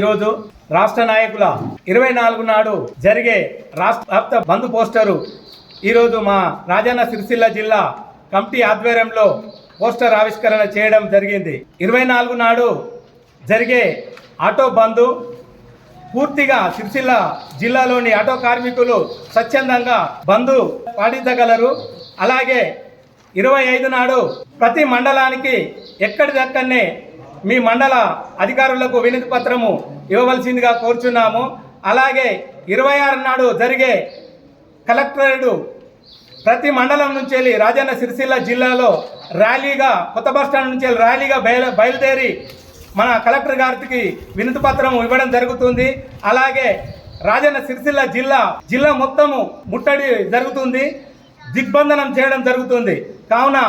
ఈరోజు రాష్ట్ర నాయకుల 24 నాడు జరిగే రాష్ట్ర వ్యాప్త బంద్ పోస్టరు ఈరోజు మా రాజన్న సిరిసిల్ల జిల్లా కమిటీ ఆధ్వర్యంలో పోస్టర్ ఆవిష్కరణ చేయడం జరిగింది. 24 నాడు జరిగే ఆటో బంద్ పూర్తిగా సిరిసిల్ల జిల్లాలోని ఆటో కార్మికులు స్వచ్ఛందంగా బంద్ పాటించగలరు. అలాగే 25 నాడు ప్రతి మండలానికి ఎక్కడిదక్కడనే మీ మండల అధికారులకు వినతి పత్రము ఇవ్వవలసిందిగా కోరుచున్నాము. అలాగే 26 నాడు జరిగే కలెక్టరేట్ ప్రతి మండలం నుంచి వెళ్ళి రాజన్న సిరిసిల్ల జిల్లాలో ర్యాలీగా కొత్త బస్టాండ్ నుంచి ర్యాలీగా బయలుదేరి మన కలెక్టర్ గారికి వినతి పత్రం ఇవ్వడం జరుగుతుంది. అలాగే రాజన్న సిరిసిల్ల జిల్లా మొత్తము ముట్టడి జరుగుతుంది, దిగ్బంధనం చేయడం జరుగుతుంది. కావున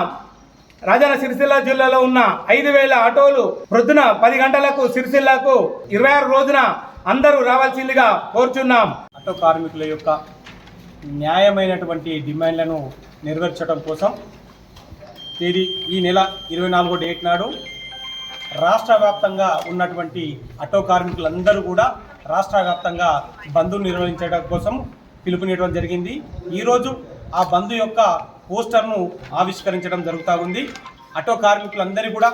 రాజన్న సిరిసిల్ల జిల్లాలో ఉన్న 5,000 ఆటోలు ప్రొద్దున 10 గంటలకు సిరిసిల్లకు 26 రోజున అందరూ రావాల్సిందిగా కోరుచున్నాం. ఆటో కార్మికుల యొక్క న్యాయమైనటువంటి డిమాండ్లను నెరవేర్చడం కోసం ఈ నెల 24వ డేట్ నాడు రాష్ట్ర వ్యాప్తంగా ఉన్నటువంటి ఆటో కార్మికులందరూ కూడా రాష్ట్ర వ్యాప్తంగా బంద్ నిర్వహించడం కోసం పిలుపునివ్వడం జరిగింది. ఈరోజు ఆ బంద్ యొక్క పోస్టర్ను ఆవిష్కరించడం జరుగుతూ ఉంది. ఆటో కార్మికులందరూ కూడా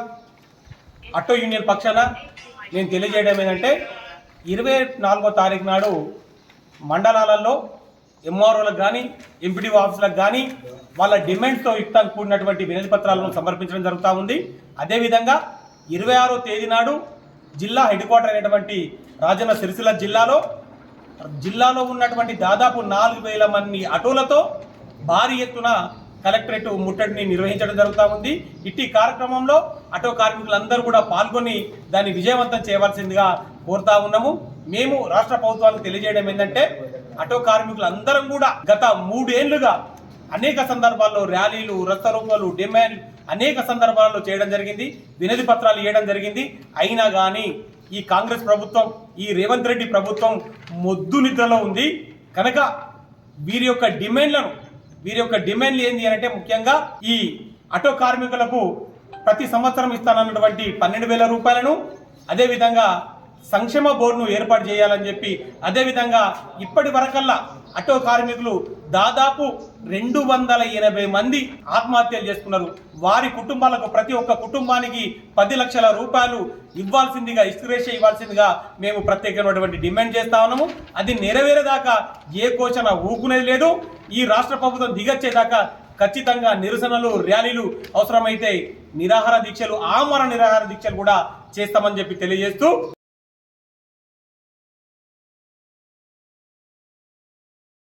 ఆటో యూనియన్ పక్షాన నేను తెలియజేయడం ఏంటంటే 24వ తారీఖు నాడు మండలాలలో ఎంఆర్ఓలకు కానీ ఎంపీడీఓ ఆఫీసులకు కానీ వాళ్ళ డిమాండ్స్తో యుక్తానికి కూడినటువంటి వినతి పత్రాలను సమర్పించడం జరుగుతూ ఉంది. అదేవిధంగా 26వ తేదీ నాడు జిల్లా హెడ్ క్వార్టర్ అయినటువంటి రాజన్న సిరిసిల్ల జిల్లాలో ఉన్నటువంటి దాదాపు 4,000 మంది ఆటోలతో భారీ ఎత్తున కలెక్టరేట్ ముట్టడిని నిర్వహించడం జరుగుతూ ఉంది. ఇట్టి కార్యక్రమంలో ఆటో కార్మికులందరూ కూడా పాల్గొని దాన్ని విజయవంతం చేయవలసిందిగా కోరుతా ఉన్నాము. మేము రాష్ట్ర ప్రభుత్వానికి తెలియజేయడం ఏంటంటే ఆటో కార్మికులందరం కూడా గత 3 ఏళ్లుగా అనేక సందర్భాల్లో ర్యాలీలు, రస్తారోకోలు, డిమాండ్ అనేక సందర్భాల్లో చేయడం జరిగింది, వినతి పత్రాలు ఇవ్వడం జరిగింది. అయినా కానీ ఈ కాంగ్రెస్ ప్రభుత్వం, ఈ రేవంత్ రెడ్డి ప్రభుత్వం మొద్దు నిద్రలో ఉంది. కనుక వీరి యొక్క డిమాండ్లు ఏంటి అంటే ముఖ్యంగా ఈ ఆటో కార్మికులకు ప్రతి సంవత్సరం ఇస్తానన్నటువంటి 12,000 రూపాయలను, అదేవిధంగా సంక్షేమ బోర్డును ఏర్పాటు చేయాలని చెప్పి, అదేవిధంగా ఇప్పటి వరకల్లా ఆటో కార్మికులు దాదాపు 280 మంది ఆత్మహత్యలు చేసుకున్నారు. వారి కుటుంబాలకు ప్రతి ఒక్క కుటుంబానికి 10 లక్షల రూపాయలు ఇవ్వాల్సిందిగా మేము ప్రత్యేకమైనటువంటి డిమాండ్ చేస్తా ఉన్నాము. అది నెరవేరేదాకా ఏ కోచన ఊకునేది లేదు. ఈ రాష్ట్ర ప్రభుత్వం దిగొచ్చేదాకా ఖచ్చితంగా నిరసనలు, ర్యాలీలు, అవసరమైతే నిరాహార దీక్షలు, ఆమరణ నిరాహార దీక్షలు కూడా చేస్తామని చెప్పి తెలియజేస్తూ